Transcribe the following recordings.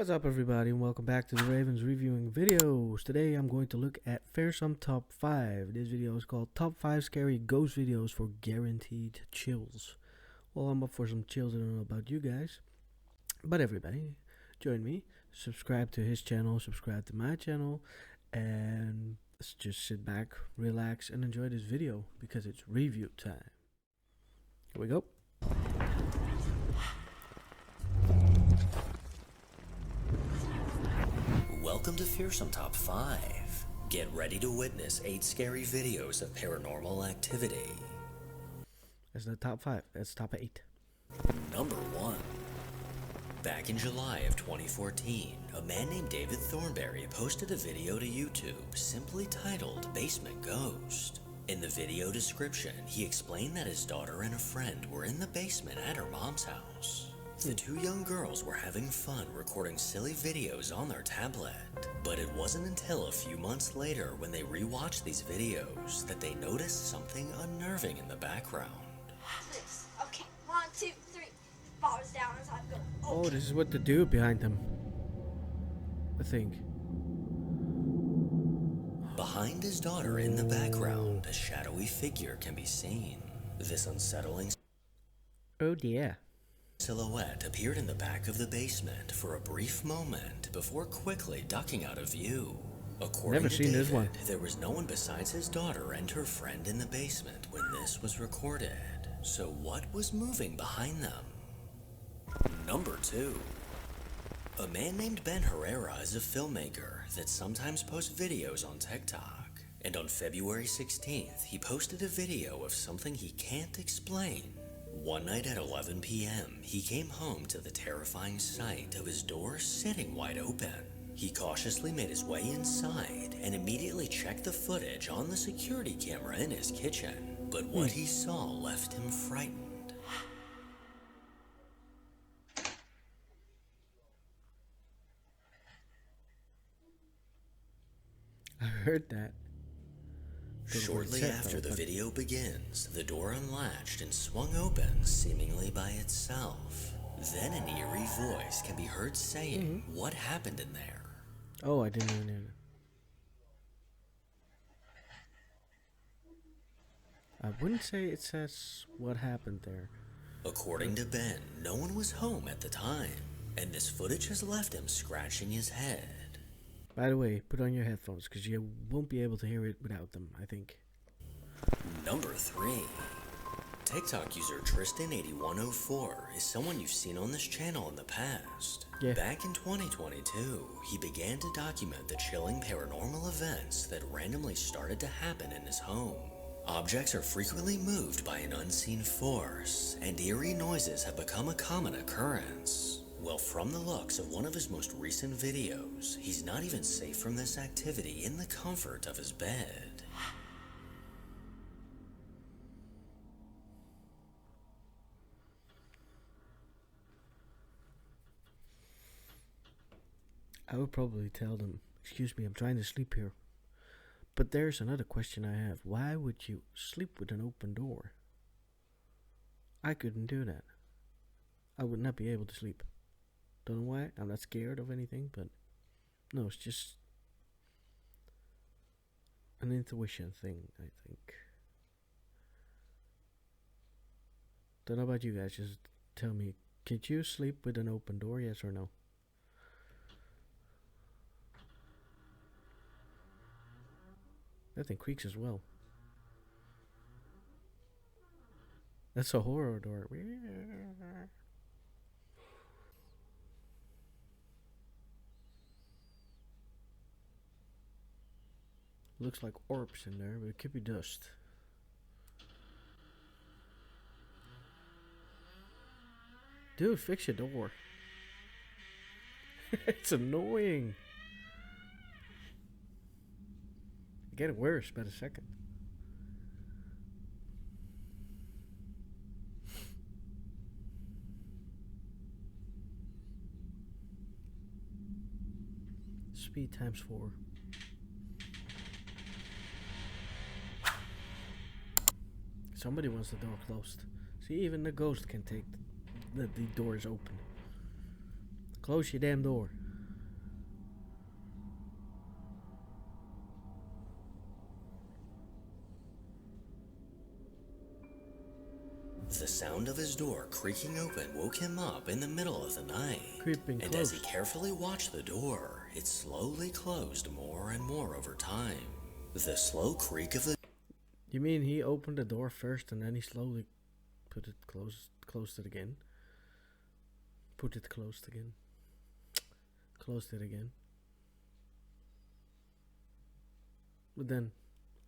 What's up, everybody, and welcome back to the Ravens reviewing videos. Today I'm going to look at Fearsome Top 5. This video is called Top 5 Scary Ghost Videos for Guaranteed Chills. Well, I'm up for some chills. I don't know about you guys, but everybody, join me. Subscribe to his channel, subscribe to my channel, and let's just sit back, relax, and enjoy this video because it's review time. Here we go. Welcome to Fearsome Top 5. Get ready to witness 8 scary videos of paranormal activity. That's not top 5, that's top 8. Number 1. Back in July of 2014, a man named David Thornberry posted a video to YouTube simply titled Basement Ghost. In the video description, he explained that his daughter and a friend were in the basement at her mom's house. The two young girls were having fun recording silly videos on their tablet, but it wasn't until a few months later when they rewatched these videos that they noticed something unnerving in the background. Okay, 1, 2, 3. Falls down as I go. Oh, this is what the dude behind them, I think. Behind his daughter in the background, a shadowy figure can be seen. This unsettling Oh dear. silhouette appeared in the back of the basement for a brief moment before quickly ducking out of view. According Never to seen David, this one. there was no one besides his daughter and her friend in the basement when this was recorded. So what was moving behind them? Number 2. A man named Ben Herrera is a filmmaker that sometimes posts videos on TikTok. And on February 16th, he posted a video of something he can't explain. One night at 11 p.m., he came home to the terrifying sight of his door sitting wide open. He cautiously made his way inside and immediately checked the footage on the security camera in his kitchen. But what he saw left him frightened. I heard that. Shortly after the video begins, the door unlatched and swung open seemingly by itself. Then an eerie voice can be heard saying, "What happened in there?" Oh, I didn't even hear that. I wouldn't say it says what happened there. According to Ben, no one was home at the time, and this footage has left him scratching his head. By the way, put on your headphones because you won't be able to hear it without them, I think. Number 3. TikTok user Tristan8104 is someone you've seen on this channel in the past. Yeah. Back in 2022, he began to document the chilling paranormal events that randomly started to happen in his home. Objects are frequently moved by an unseen force, and eerie noises have become a common occurrence. Well, from the looks of one of his most recent videos, he's not even safe from this activity in the comfort of his bed. I would probably tell them, excuse me, I'm trying to sleep here. But there's another question I have. Why would you sleep with an open door? I couldn't do that. I would not be able to sleep. Don't know why. I'm not scared of anything, but no, it's just an intuition thing, I think. Don't know about you guys. Just tell me, could you sleep with an open door, yes or no? That thing creaks as well. That's a horror door. Looks like orbs in there, but it could be dust. Dude, fix your door. It's annoying. Getting worse by the second. Speed times 4. Somebody wants the door closed. See, even the ghost can take the doors open. Close your damn door. The sound of his door creaking open woke him up in the middle of the night. Creeping and close. as he carefully watched the door, it slowly closed more and more over time. The slow creak of the You mean he opened the door first and then he slowly put it closed it again? Put it closed again. Closed it again. But then,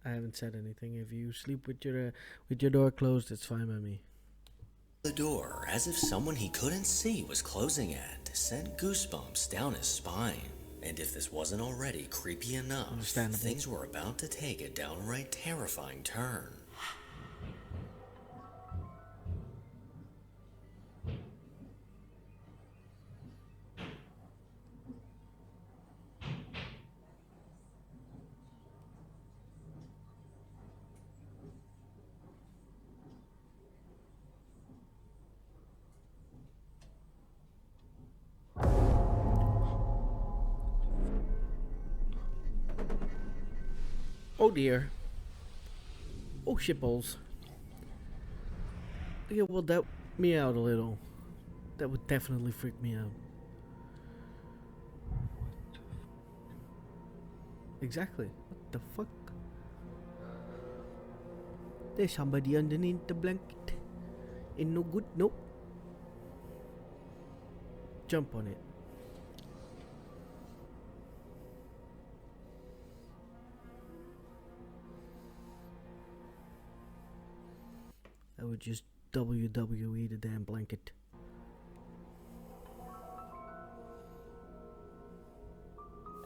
I haven't said anything. If you sleep with your door closed, it's fine by me. The door, as if someone he couldn't see was closing it, sent goosebumps down his spine. And if this wasn't already creepy enough, Understandable. things were about to take a downright terrifying turn. Oh dear. Oh shitballs. Yeah, well that me out a little. That would definitely freak me out. Exactly. What the fuck? There's somebody underneath the blanket. Ain't no good, nope. Jump on it. I would just WWE the damn blanket.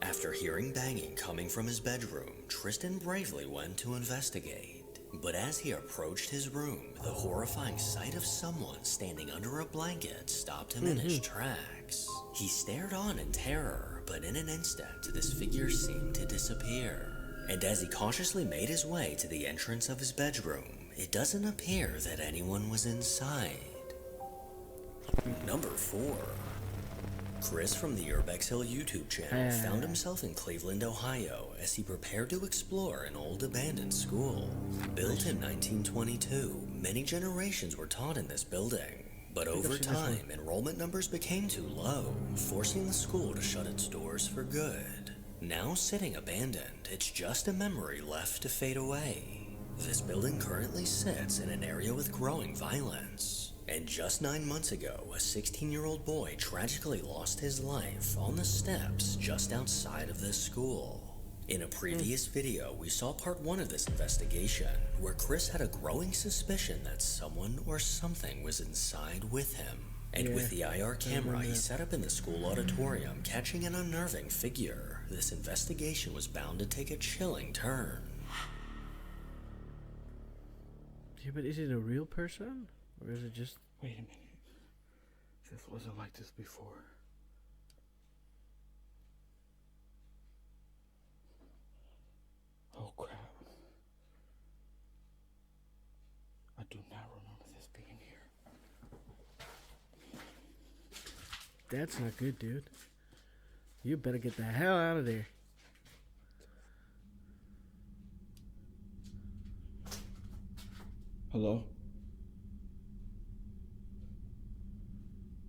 After hearing banging coming from his bedroom, Tristan bravely went to investigate. But as he approached his room, the horrifying sight of someone standing under a blanket stopped him in his tracks. He stared on in terror, but in an instant, this figure seemed to disappear. And as he cautiously made his way to the entrance of his bedroom, it doesn't appear that anyone was inside. Number 4. Chris from the Urbex Hill YouTube channel found himself in Cleveland, Ohio as he prepared to explore an old abandoned school. Built in 1922, many generations were taught in this building. But over time, enrollment numbers became too low, forcing the school to shut its doors for good. Now sitting abandoned, it's just a memory left to fade away. This building currently sits in an area with growing violence. And just 9 months ago, a 16-year-old boy tragically lost his life on the steps just outside of this school. In a previous video, we saw part 1 of this investigation, where Chris had a growing suspicion that someone or something was inside with him. And with the IR camera he set up in the school auditorium catching an unnerving figure, this investigation was bound to take a chilling turn. Yeah, but is it a real person? Or is it just... Wait a minute. This wasn't like this before. Oh crap. I do not remember this being here. That's not good, dude. You better get the hell out of there. Hello?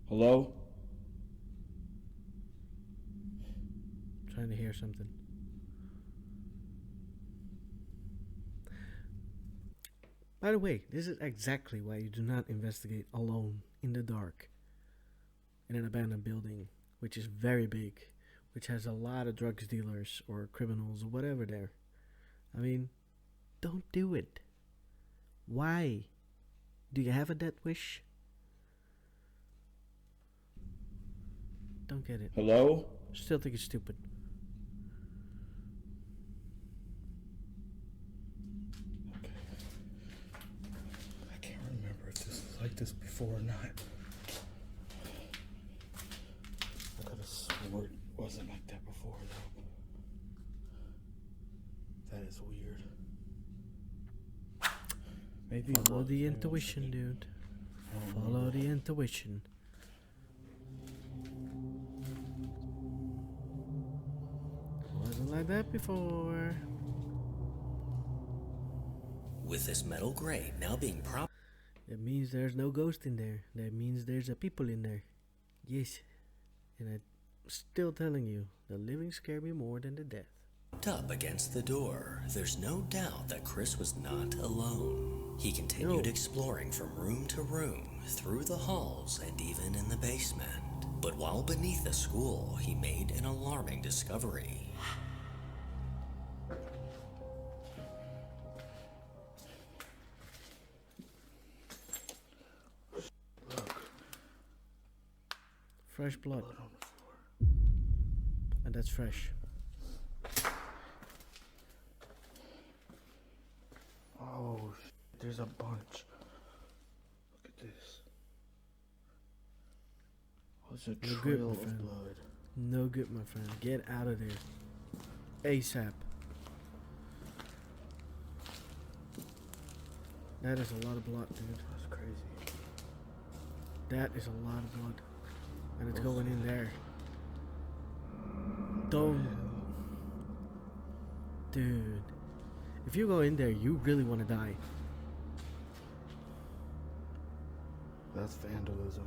Hello? Trying to hear something. By the way, this is exactly why you do not investigate alone in the dark in an abandoned building, which is very big, which has a lot of drugs dealers or criminals or whatever there. I mean, don't do it. Why? Do you have a death wish? Don't get it. Hello? Still think it's stupid. Okay. I can't remember if this was like this before or not. I could have swore it wasn't like that before, though. That is weird. Maybe Follow the intuition, dude. Follow the intuition. Wasn't like that before. With this metal grate now being That means there's no ghost in there. That means there's a people in there. Yes. And I'm still telling you, the living scare me more than the death. Up against the door, there's no doubt that Chris was not alone. He continued exploring from room to room, through the halls, and even in the basement. But while beneath the school, he made an alarming discovery. Fresh blood. And that's fresh. Oh, there's a bunch. Look at this. Oh, it's a No good, trail my of friend. blood. No good, my friend. Get out of there. ASAP. That is a lot of blood, dude. That's crazy. That is a lot of blood. And it's going in there. Don't. Dude. If you go in there, you really want to die. That's vandalism.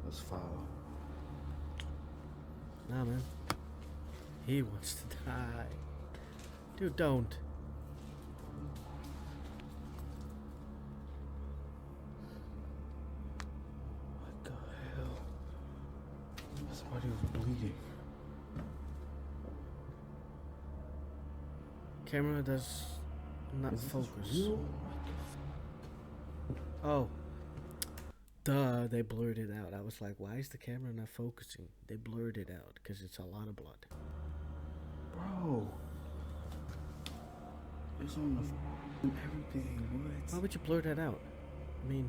That's foul. Nah, man. He wants to die. Dude, don't. What the hell? Somebody was bleeding. Camera does not Is this focus. real? Oh. Duh, they blurred it out. I was like, why is the camera not focusing? They blurred it out because it's a lot of blood. Bro. It's on the everything. What? Why would you blur that out? I mean,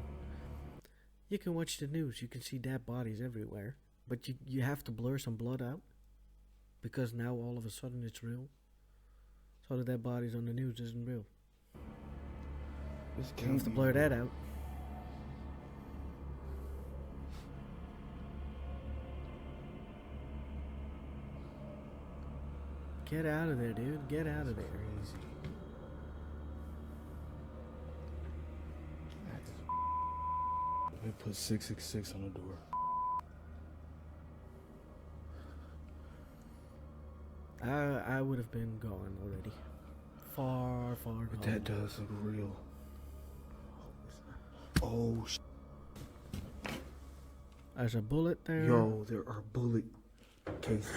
you can watch the news. You can see dead bodies everywhere. But you have to blur some blood out. Because now all of a sudden it's real. So the dead bodies on the news isn't real. This You have to blur that out. Get out of there, dude. Get out of there. Crazy. They put 666 on the door. I would have been gone already. Far, far gone. But that does look real. Oh, There's a bullet there. yo, there are bullet cases.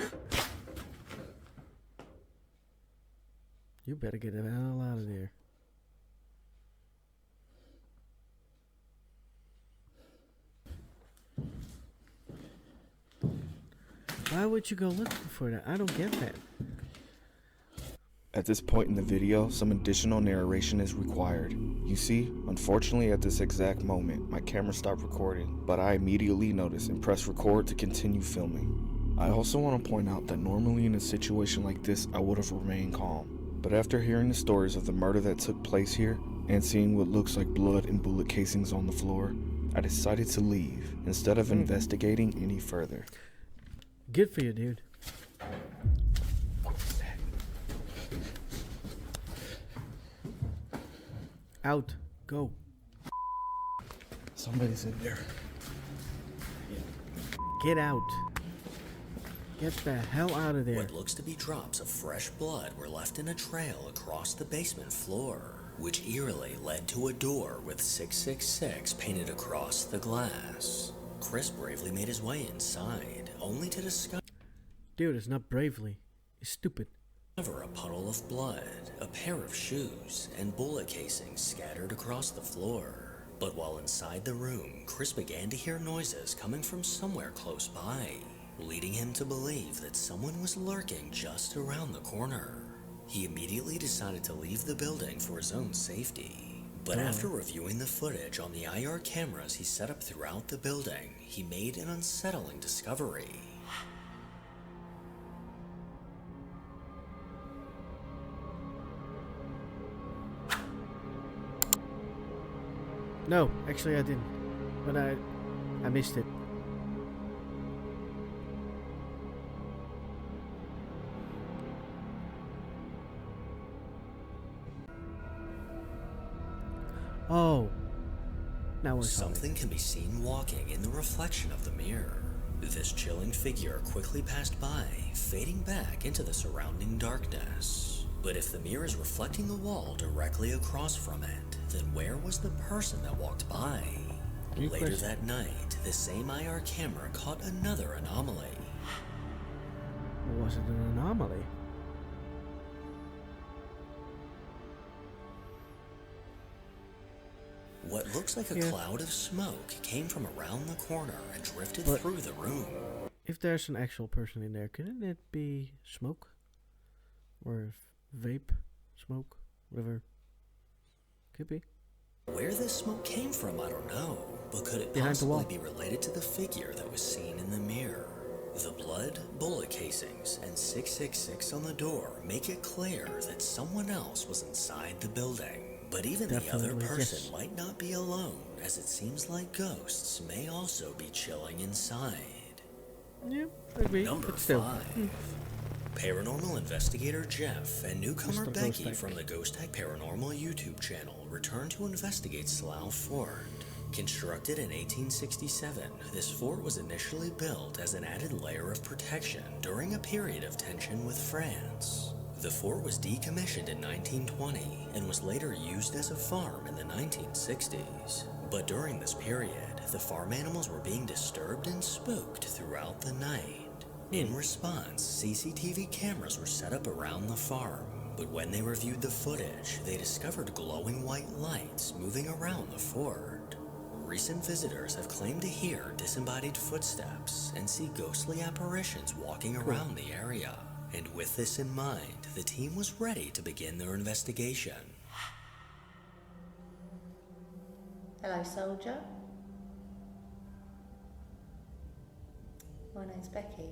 You better get the hell out of there. Why would you go looking for that? I don't get that. At this point in the video, some additional narration is required. You see, unfortunately at this exact moment, my camera stopped recording, but I immediately noticed and pressed record to continue filming. I also want to point out that normally in a situation like this, I would have remained calm. But after hearing the stories of the murder that took place here, and seeing what looks like blood and bullet casings on the floor, I decided to leave, instead of investigating any further. Good for you, dude. What's that? Out. Go. Somebody's in there. Get out. Get the hell out of there. What looks to be drops of fresh blood were left in a trail across the basement floor, which eerily led to a door with 666 painted across the glass. Chris bravely made his way inside, only to discover Dude, it's not bravely. It's stupid. a puddle of blood, a pair of shoes, and bullet casings scattered across the floor. But while inside the room, Chris began to hear noises coming from somewhere close by, leading him to believe that someone was lurking just around the corner. He immediately decided to leave the building for his own safety. But after reviewing the footage on the IR cameras he set up throughout the building, he made an unsettling discovery. No, actually I didn't. But I missed it. Oh, Now we're solid. Something can be seen walking in the reflection of the mirror. This chilling figure quickly passed by, fading back into the surrounding darkness. But if the mirror is reflecting the wall directly across from it, then where was the person that walked by? Later that night, the same IR camera caught another anomaly. Was it an anomaly? What looks like a cloud of smoke came from around the corner and drifted through the room. If there's an actual person in there, couldn't it be smoke? Or vape? Smoke? Whatever. Could be. Where this smoke came from, I don't know. But could it Behind the wall. possibly be related to the figure that was seen in the mirror? The blood, bullet casings, and 666 on the door make it clear that someone else was inside the building. But even the other Definitely, person yes. might not be alone, as it seems like ghosts may also be chilling inside. Yeah, I agree. Number But still. 5. Paranormal investigator Jeff and newcomer Mr. Becky Ghoststick. from the Ghost Type Paranormal YouTube channel return to investigate Slough Fort. Constructed in 1867, this fort was initially built as an added layer of protection during a period of tension with France. The fort was decommissioned in 1920 and was later used as a farm in the 1960s. But during this period, the farm animals were being disturbed and spooked throughout the night. In response, CCTV cameras were set up around the farm, but when they reviewed the footage, they discovered glowing white lights moving around the fort. Recent visitors have claimed to hear disembodied footsteps and see ghostly apparitions walking around the area. And with this in mind, the team was ready to begin their investigation. Hello, soldier. My name's Becky.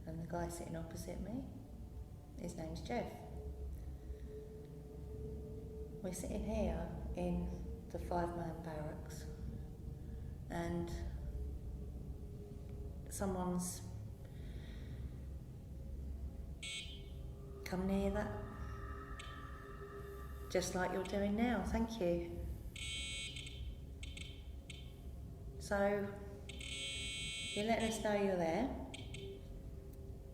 And the guy sitting opposite me, his name's Jeff. We're sitting here in the 5-man barracks and someone's come near that, just like you're doing now. Thank you. So you're letting us know you're there.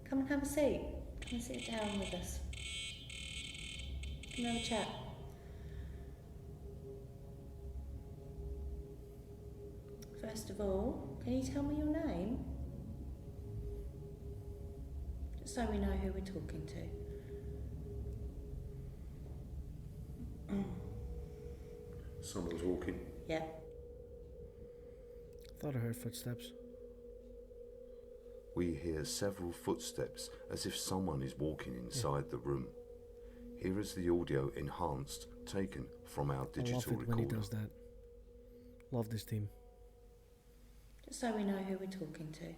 Come and have a seat. Come and sit down with us. Come and have a chat. First of all, can you tell me your name? Just so we know who we're talking to. Someone's walking. Yeah. Thought I heard footsteps. We hear several footsteps as if someone is walking inside the room. Here is the audio enhanced, taken from our I love digital it when he recorder. does that. Love this team. Just so we know who we're talking to.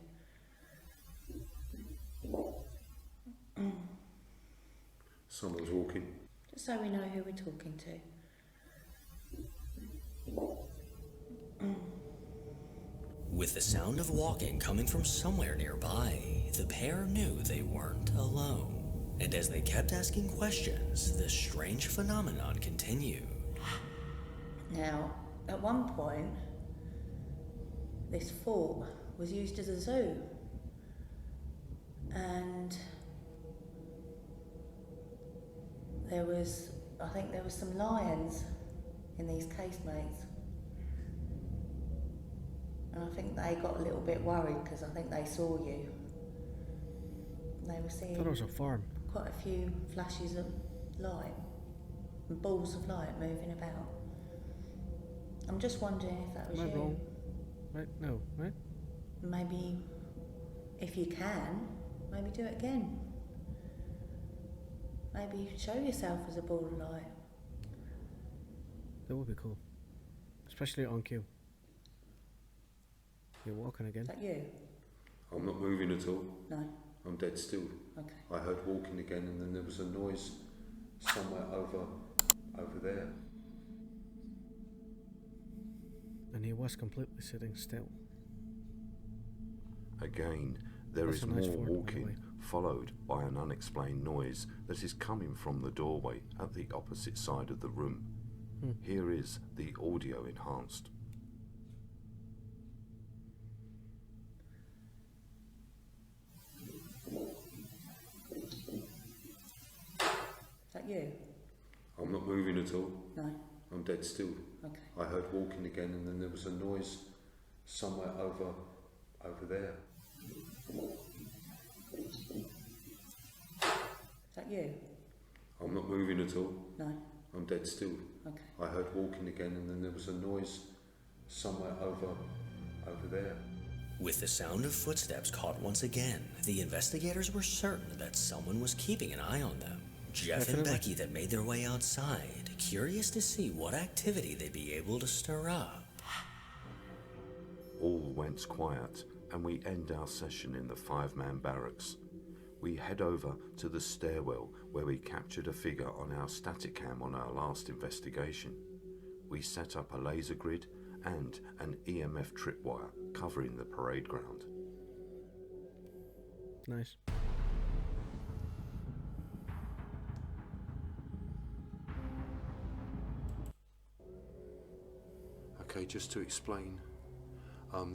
Someone's walking. Just so we know who we're talking to. With the sound of walking coming from somewhere nearby, the pair knew they weren't alone. And as they kept asking questions, this strange phenomenon continued. Now, at one point, this fort was used as a zoo. And I think there was some lions in these casemates. And I think they got a little bit worried because I think they saw you. They were I seeing thought it was a farm. quite a few flashes of light and balls of light moving about. I'm just wondering if that was Am I you. wrong? Right? No, right? Maybe, if you can, maybe do it again. Maybe show yourself as a ball of light. That would be cool. Especially on cue. You're walking again. Is that you? I'm not moving at all. No. I'm dead still. Okay. I heard walking again and then there was a noise somewhere over there. And he was completely sitting still. Again, there That's is a nice more fort, by the way. walking, followed by an unexplained noise that is coming from the doorway at the opposite side of the room. Here is the audio enhanced. Is that you? I'm not moving at all. No. I'm dead still. Okay. I heard walking again, and then there was a noise somewhere over there. Is that you? I'm not moving at all. No. I'm dead still. Okay. I heard walking again, and then there was a noise somewhere over there. With the sound of footsteps caught once again, the investigators were certain that someone was keeping an eye on them. Jeff and Becky then made their way outside, curious to see what activity they'd be able to stir up. All went quiet, and we end our session in the 5-man barracks. We head over to the stairwell where we captured a figure on our static cam on our last investigation. We set up a laser grid and an EMF tripwire covering the parade ground. Nice. Okay, just to explain,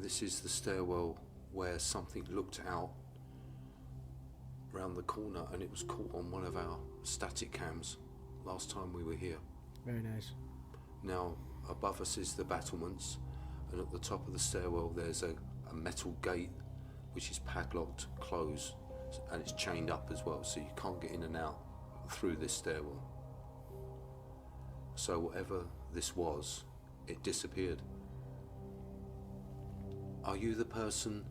this is the stairwell where something looked out round the corner, and it was caught on one of our static cams last time we were here. Very nice. Now, above us is the battlements, and at the top of the stairwell there's a metal gate which is padlocked closed, and it's chained up as well, so you can't get in and out through this stairwell. So whatever this was, it disappeared. Are you the person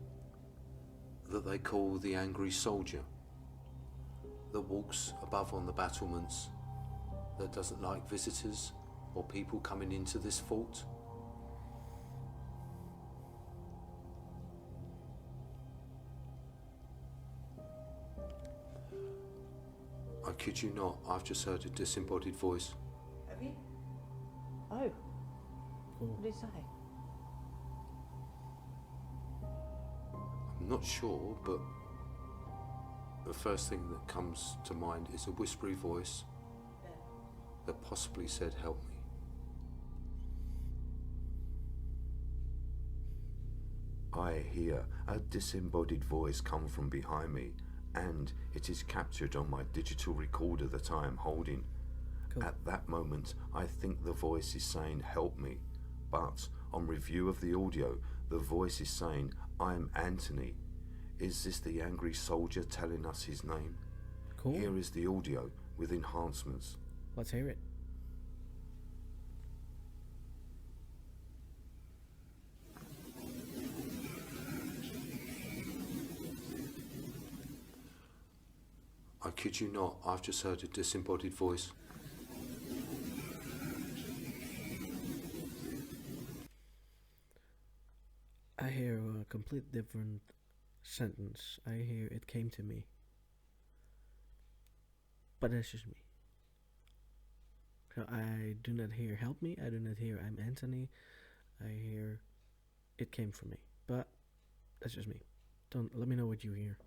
that they call the angry soldier, that walks above on the battlements, that doesn't like visitors or people coming into this fort? I kid you not, I've just heard a disembodied voice. Have you? Oh. What did it say? I'm not sure, but the first thing that comes to mind is a whispery voice that possibly said, "Help me." I hear a disembodied voice come from behind me, and it is captured on my digital recorder that I am holding. Cool. At that moment, I think the voice is saying, "Help me," but on review of the audio, the voice is saying, "I'm Anthony." Is this the angry soldier telling us his name? Cool. Here is the audio with enhancements. Let's hear it. I kid you not, I've just heard a disembodied voice. I hear a complete different sentence. I hear "it came to me." But that's just me. So I do not hear "help me." I do not hear "I'm Anthony." I hear "it came from me." But that's just me. Don't let me know what you hear.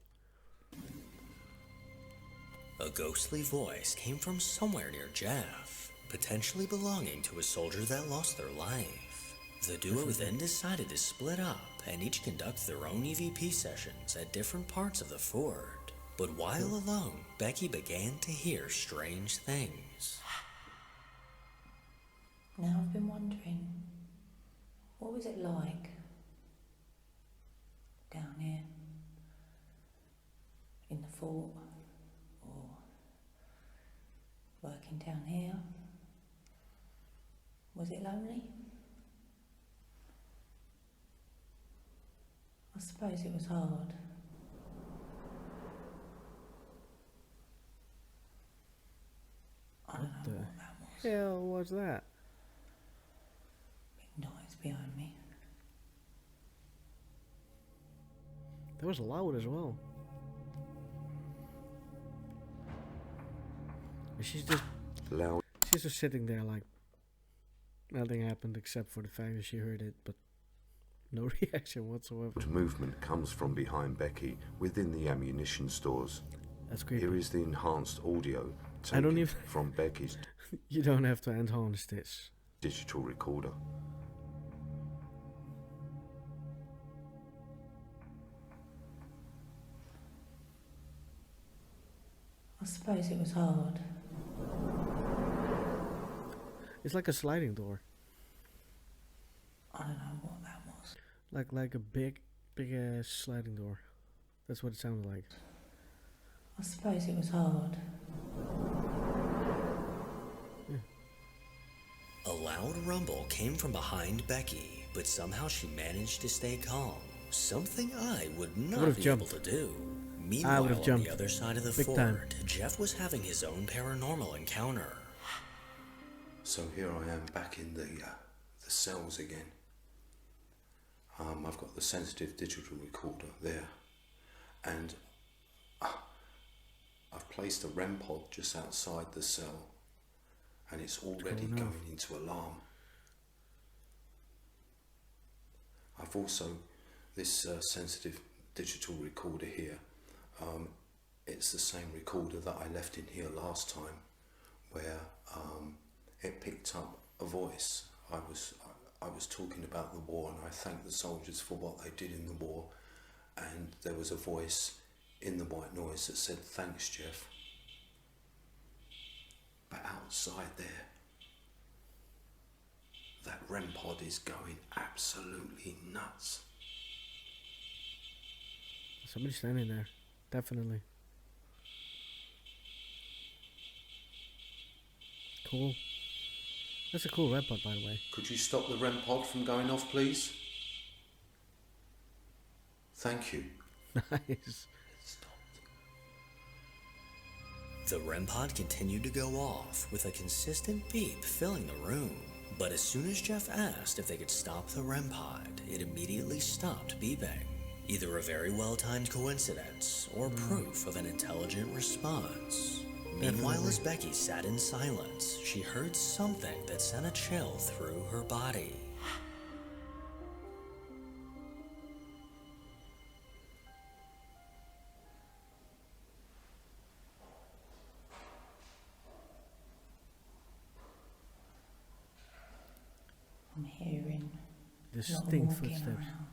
A ghostly voice came from somewhere near Jeff, potentially belonging to a soldier that lost their life. The duo then decided to split up and each conduct their own EVP sessions at different parts of the fort. But while alone, Becky began to hear strange things. Now I've been wondering, what was it like down here in the fort, or working down here? Was it lonely? I suppose it was hard. I don't know What the what that was. hell was that? Big noise behind me. That was loud as well. And she's Loud. just sitting there like nothing happened except for the fact that she heard it, but no reaction whatsoever. Movement comes from behind Becky within the ammunition stores. That's creepy. Here is the enhanced audio I don't taken even- from Becky's. You don't have to enhance this. digital recorder. I suppose it was hard. It's like a sliding door. I don't know what that was. Like a big ass sliding door. That's what it sounded like. I suppose it was hard. A loud rumble came from behind Becky, but somehow she managed to stay calm. Something I would not would've be jumped. able to do. I Meanwhile, would've on jumped. the other side of the Big fort, time. Jeff was having his own paranormal encounter. So here I am back in the cells again. I've got the sensitive digital recorder there, and I've placed a REM pod just outside the cell, and it's already going into alarm. I've also, this sensitive digital recorder here, it's the same recorder that I left in here last time, where it picked up a voice. I was talking about the war, and I thanked the soldiers for what they did in the war, and there was a voice in the white noise that said, "Thanks, Jeff." But outside there, that REM pod is going absolutely nuts. Somebody's standing there. Definitely. Cool. That's a cool red pod, by the way. Could you stop the REM pod from going off, please? Thank you. Nice. The REM pod continued to go off with a consistent beep filling the room. But as soon as Jeff asked if they could stop the REM pod, it immediately stopped beeping. Either a very well-timed coincidence or proof of an intelligent response. Meanwhile, as Becky sat in silence, she heard something that sent a chill through her body. I'm hearing a lot of Distinct walking footsteps. around.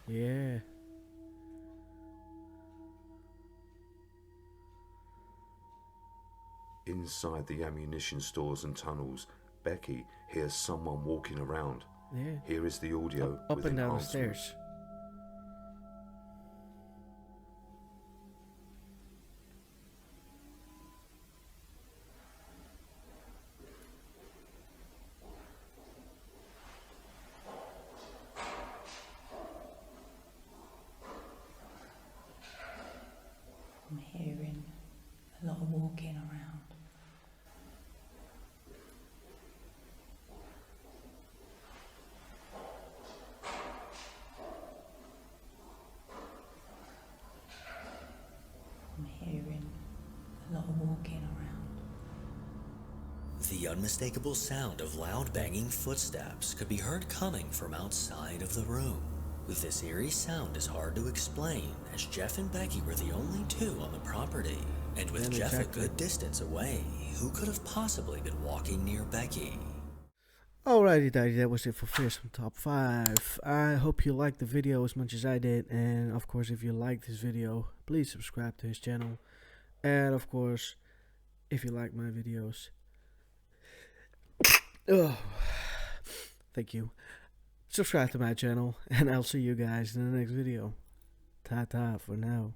Yeah. Inside the ammunition stores and tunnels, Becky hears someone walking around. Yeah. Here is the audio Up with and down the enhancements. stairs. I'm hearing a lot of walking around. I'm hearing a lot of walking around. The unmistakable sound of loud banging footsteps could be heard coming from outside of the room. This eerie sound is hard to explain, as Jeff and Becky were the only two on the property. And with Yeah, Jeff exactly. a good distance away, who could have possibly been walking near Becky? Alrighty, daddy, that was it for Fearsome Top 5. I hope you liked the video as much as I did. And of course, if you liked this video, please subscribe to his channel. And of course, if you like my videos, thank you. Subscribe to my channel, and I'll see you guys in the next video. Ta-ta for now.